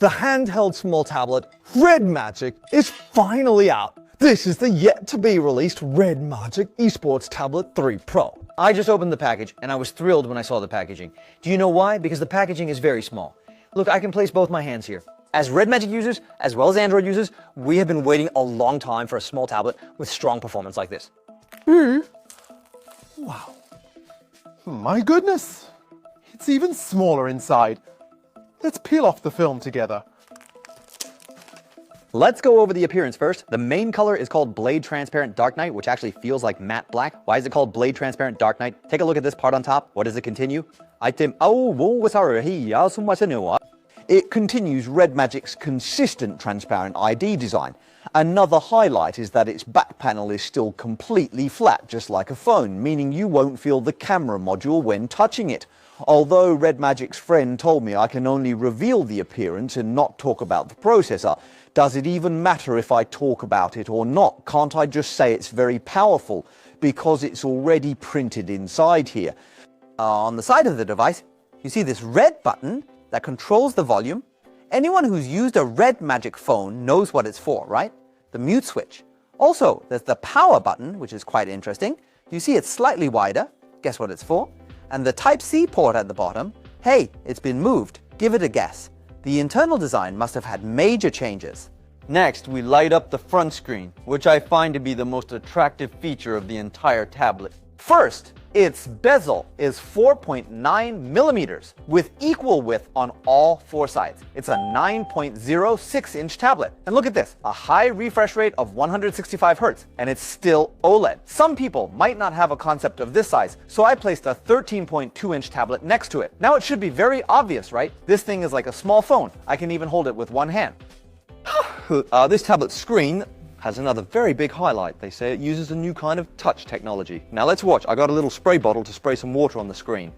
The handheld small tablet Red Magic is finally out. This is the yet-to-be-released Red Magic Esports Tablet 3 Pro. I just opened the package and I was thrilled when I saw the packaging. Do you know why? Because the packaging is very small. Look, I can place both my hands here. As Red Magic users, as well as Android users, we have been waiting a long time for a small tablet with strong performance like this. Wow. My goodness. It's even smaller inside. Let's peel off the film together. Let's go over the appearance first. The main color is called Blade Transparent Dark Night, which actually feels like matte black. Why is it called Blade Transparent Dark Night? Take a look at this part on top. What does it continue? It continues Red Magic's consistent transparent ID design. Another highlight is that its back panel is still completely flat, just like a phone, meaning you won't feel the camera module when touching it. Although Red Magic's friend told me I can only reveal the appearance and not talk about the processor, does it even matter if I talk about it or not? Can't I just say it's very powerful because it's already printed inside here? On the side of the device, you see this red button that controls the volume. Anyone who's used a Red Magic phone knows what it's for, right? The mute switch. Also, there's the power button, which is quite interesting. You see it's slightly wider. Guess what it's for? And the Type-C port at the bottom. Hey, it's been moved. Give it a guess. The internal design must have had major changes. Next, we light up the front screen, which I find to be the most attractive feature of the entire tablet. First, its bezel is 4.9 millimeters with equal width on all four sides. It's a 9.06-inch tablet. And look at this, a high refresh rate of 165 Hz, and it's still OLED. Some people might not have a concept of this size, so I placed a 13.2-inch tablet next to it. Now it should be very obvious, right? This thing is like a small phone. I can even hold it with one hand. This tablet screen has another very big highlight. They say it uses a new kind of touch technology. Now let's watch. I got a little spray bottle to spray some water on the screen.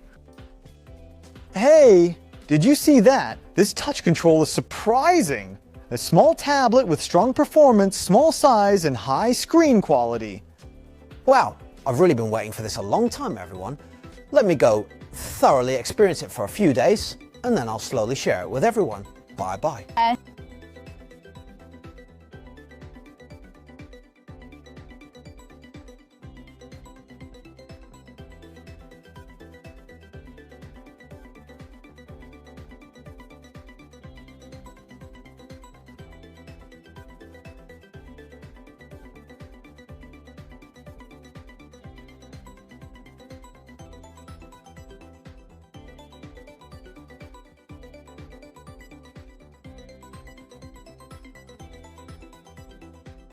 Hey, did you see that? This touch control is surprising. A small tablet with strong performance, small size, and high screen quality. Wow, I've really been waiting for this a long time, everyone. Let me go thoroughly experience it for a few days, and then I'll slowly share it with everyone. Bye-bye.